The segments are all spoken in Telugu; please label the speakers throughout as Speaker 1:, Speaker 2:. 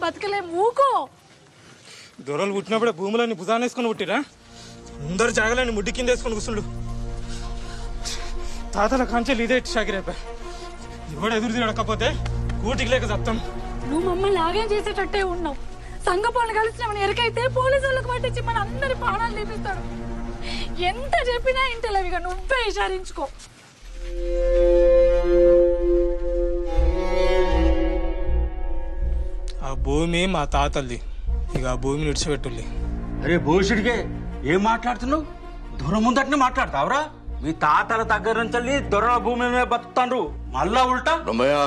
Speaker 1: బతకలేం. ఊకో.
Speaker 2: దొరలు పుట్టినప్పుడే భూములన్నీ భుజాన్ని వేసుకొని పుట్టిరా? ముందరు జాగలని ముడ్డి కింద వేసుకొని కూర్చుండు. తాతల కాంచెలు ఇదే షాకిరేపా. ఎవడు ఎదురు తిరగకపోతే కూటికి లేక చెప్తాం.
Speaker 1: నువ్వు మమ్మల్ని ఆగే చేసేటట్టే ఉన్నావు. సంఘ పనులు కలిసినామని ఎరకైతే పోలీసు వాళ్ళకి పట్టించి మన అందరి ప్రాణాలు తీపిస్తాడు. ఎంత చెప్పినా ఇంటలేవిగా నువ్వే విచారించుకో.
Speaker 2: ఆ భూమి మా తాతల్ది. ఇక ఆ భూమిని విడిచిపెట్టుల్లి.
Speaker 3: అరే భూషుడికే ఏం మాట్లాడుతున్నావు? దూరం ముందటనే మాట్లాడతావురా? మీ తాతల దగ్గర నుంచి దొరల భూమి మీద బతుకుతాండ్రు, మళ్ళా ఉల్టా.
Speaker 4: రమయ్య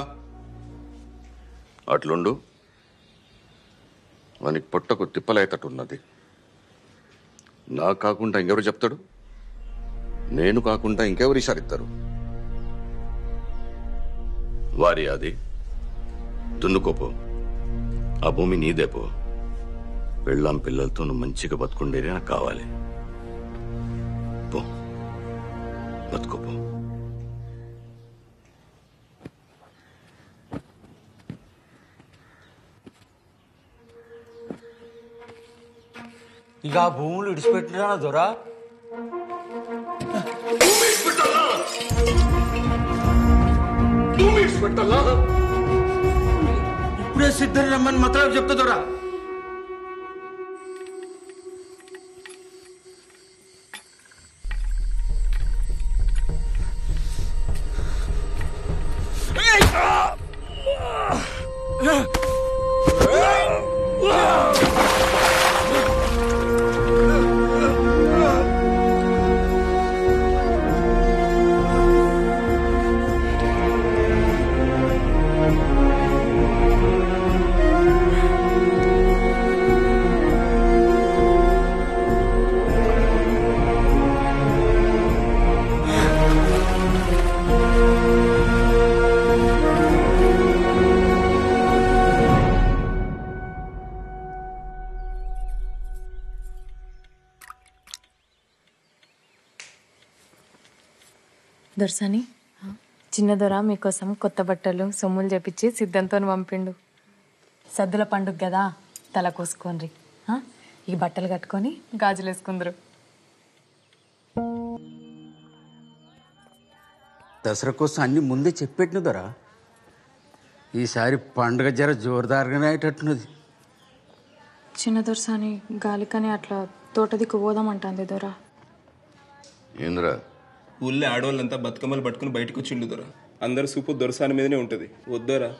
Speaker 4: అట్లుండు, మనకి పొట్టకు తిప్పలేతట్టున్నది. నా కాకుండా ఇంకెవరు చెప్తాడు? నేను కాకుండా ఇంకెవరు ఇషారిస్తారు? వారి అది దున్నుకోపో, ఆ భూమి నీదేపో. పెళ్ళాం పిల్లలతో నువ్వు మంచిగా బతుకుండేది నాకు కావాలి. పో, బతుకోపో.
Speaker 3: ఇక ఆ భూములు ఇడిచిపెట్టినా దొరా? ఇప్పుడే సిద్ధం రమ్మని మాత్రం చెప్తా దొరా.
Speaker 5: దొరసాని, చిన్న దొర మీకోసం కొత్త బట్టలు సొమ్ములు చేపించి సిద్ధంతో పంపిండు. సద్దుల పండుగ కదా, తల కోసుకోండి. ఈ బట్టలు కట్టుకొని గాజులు వేసుకుందరు.
Speaker 3: దసరా కోసం అన్ని ముందే చెప్పెట్టిన దొరా. ఈసారి పండుగ జర జోరుదారుగానే అయ్యేటట్టున్నది.
Speaker 5: చిన్న దొరసాని గాలికని అట్లా తోట దిక్కు పోదామంటుంది దొర.
Speaker 4: ఏంద్రా?
Speaker 6: ఊళ్ళో ఆడవాళ్ళంతా బతుకమ్మలు పట్టుకుని బయటకు వచ్చిండు దొరా. అందరు సూపు దొరసాని మీదనే ఉంటుంది. వద్దోరా.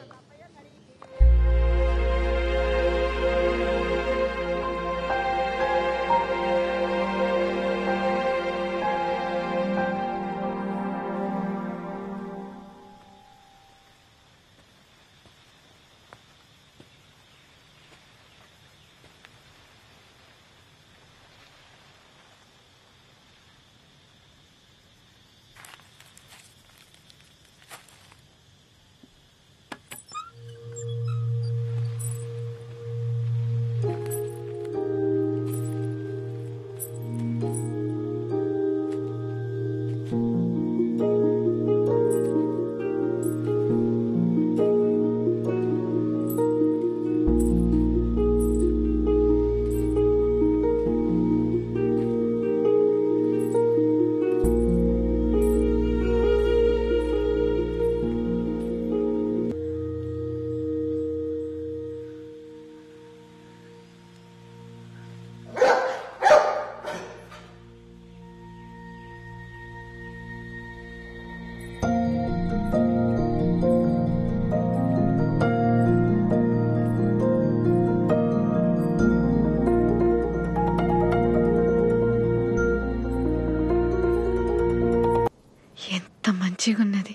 Speaker 5: మంచిగా ఉన్నది.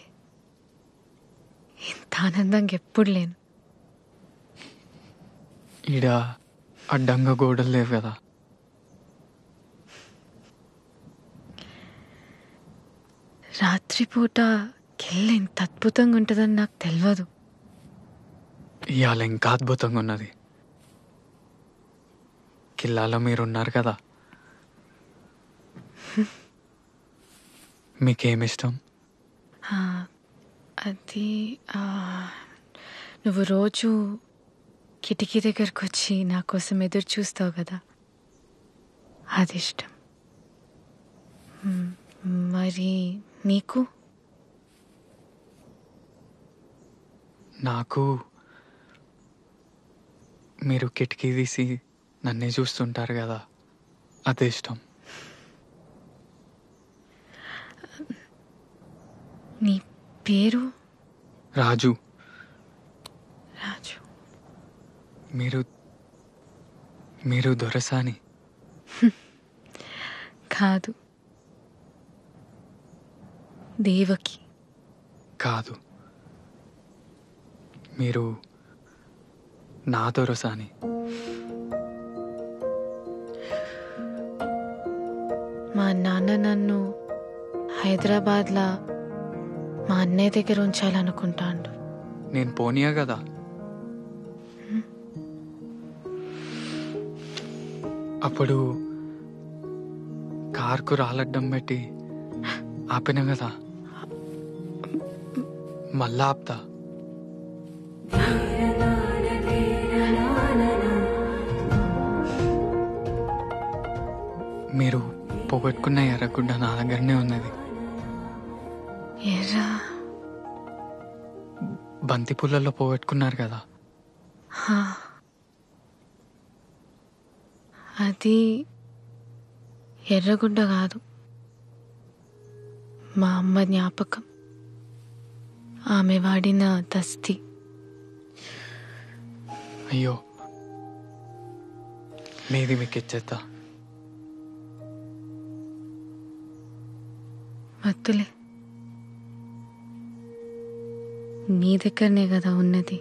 Speaker 5: ఇంత ఆనందంగా ఎప్పుడు లేను.
Speaker 7: ఈడ అడ్డంగా గోడలు లేవు కదా.
Speaker 5: రాత్రిపూట కెళ్ళ ఇంత అద్భుతంగా ఉంటుందని నాకు తెలియదు.
Speaker 7: ఇవాళ ఇంకా అద్భుతంగా ఉన్నది. కిల్లాలో మీరున్నారు కదా. మీకేమిష్టం?
Speaker 5: అది నువ్వు రోజు కిటికీ దగ్గరకు వచ్చి నా కోసం ఎదురు చూస్తావు కదా, అది ఇష్టం. మరి నీకు?
Speaker 7: నాకు మీరు కిటికీ తీసి నన్నే చూస్తుంటారు కదా, అదే ఇష్టం.
Speaker 5: నీ పేరు?
Speaker 7: రాజు.
Speaker 5: రాజు.
Speaker 7: మీరు దొరసాని?
Speaker 5: కాదు, దేవకి.
Speaker 7: కాదు, మీరు నా దొరసాని.
Speaker 5: మా నాన్న నన్ను హైదరాబాద్లో మా అన్నయ్య దగ్గర ఉంచాలనుకుంటాడు.
Speaker 7: నేను పోనీయా కదా. అప్పుడు కార్కు రాలడ్డం పెట్టి ఆపిన కదా, మళ్ళా ఆపుతా. మీరు పోగొట్టుకున్న ఎర్రగుడ్డ నా దగ్గరనే ఉన్నది.
Speaker 5: ఎర్రా?
Speaker 7: బంతి పూలలో పోగొట్టుకున్నారు కదా.
Speaker 5: అది ఎర్రగుడ్డ కాదు, మా అమ్మ జ్ఞాపకం. ఆమె వాడిన దస్తి.
Speaker 7: అయ్యో, మీది మీకు ఇచ్చేద్దా?
Speaker 5: వద్దులే, నీ దగ్గరనే కదా ఉన్నది.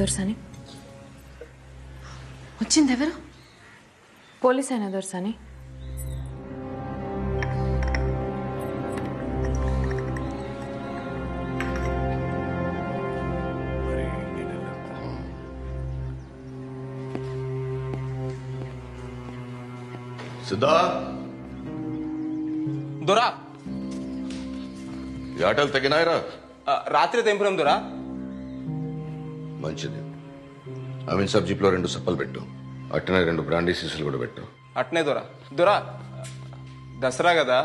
Speaker 5: దొరసాని
Speaker 1: వచ్చింది ఎవరు?
Speaker 5: పోలీస్ అయినా దొరసాని?
Speaker 4: సిద్ధా,
Speaker 6: దొరా
Speaker 4: ఈ ఆటలు తగినాయరా?
Speaker 6: రాత్రి తెంపురం దొరా.
Speaker 4: మంచిది. అమీన్ సబ్ జీప్లో 2 సప్పలు పెట్టు. అట్టనే 2 బ్రాండీ సీసాలు కూడా పెట్టు.
Speaker 6: అట్నే దొరా. దొరా, దసరా కదా,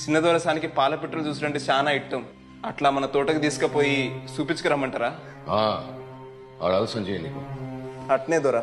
Speaker 6: చిన్న దొరసానికి పాల పెట్రోల్ చూసినంటే చాలా ఇట్టం. అట్లా మన తోటకి తీసుకుపోయి చూపించుకురమ్మంటారా?
Speaker 4: ఆడ ఆలస్యం చేయి నీకు.
Speaker 6: అట్నే దొరా.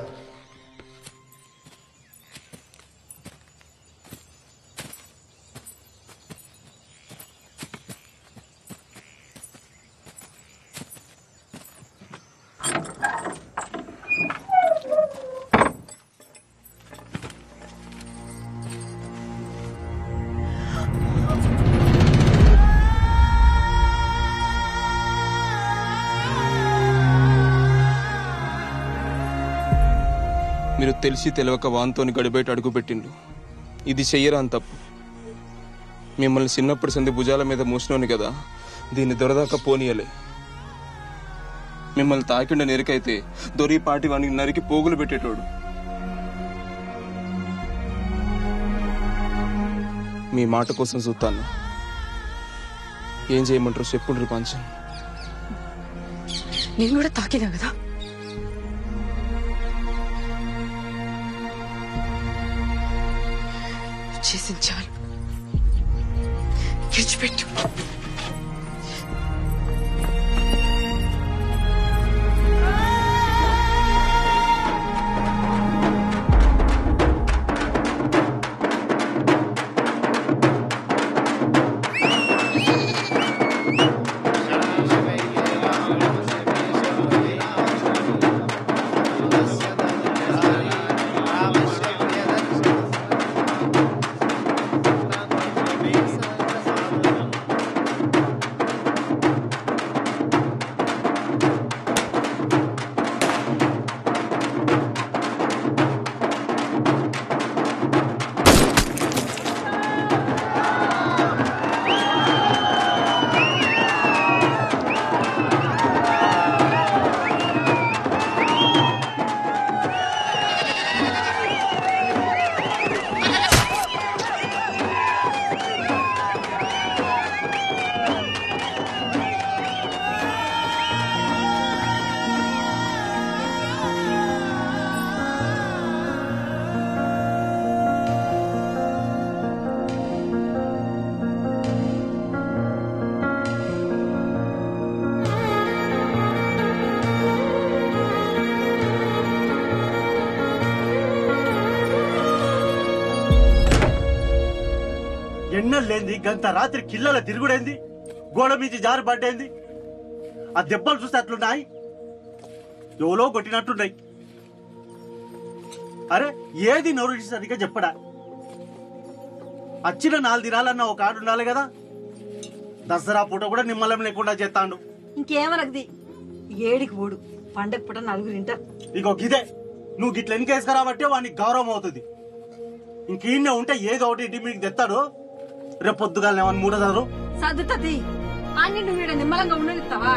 Speaker 6: మీరు తెలిసి తెలియక వాన్తోని గడిబయట అడుగుపెట్టిండు. ఇది చెయ్యరా అని తప్పు. మిమ్మల్ని చిన్నప్పటి సంది భుజాల మీద మూసినోని కదా, దీన్ని దొరదాకా పోనీయలే. మిమ్మల్ని తాకిండ నెరికైతే దొరిపాటి వానికి నరికి పోగులు పెట్టేటోడు. మీ మాట కోసం చూస్తాను. ఏం చేయమంటారు చెప్పుండ్రి పంచం.
Speaker 1: నేను కూడా తాకినా కదా. చేసింది చాలు, విడిచిపెట్టు.
Speaker 8: ఎన్నెళ్ళేంది గంత రాత్రి కిల్లల తిరుగుడేంది, గోడ మీద జారి పడ్డేంది. ఆ దెబ్బలు చూస్తే అట్లున్నాయి, ఎవలో కొట్టినట్టున్నాయి. అరే ఏది నోరు సరిగ్గా చెప్పడా? వచ్చిన 4 దినాలన్న ఒక ఆడు ఉండాలి కదా. దసరా పూట కూడా నిమ్మలం లేకుండా చేస్తాడు.
Speaker 9: ఇంకేమనది ఏడికి ఓడు పండగ పూట 4 తింటారు.
Speaker 8: ఇగో గిదే నువ్వు గిట్ల ఎన్నికేసుకురాబట్టే వానికి గౌరవం అవుతుంది. ఇంకీన్నే ఉంటే ఏదో ఒకటి ఇంటి మీకు తెస్తాడు. రేపు పొద్దుగా ఏమన్నా మూడదారు
Speaker 9: సర్దుతుంది. అన్ని నువ్వు నిమ్మలంగా ఉండనిస్తావా?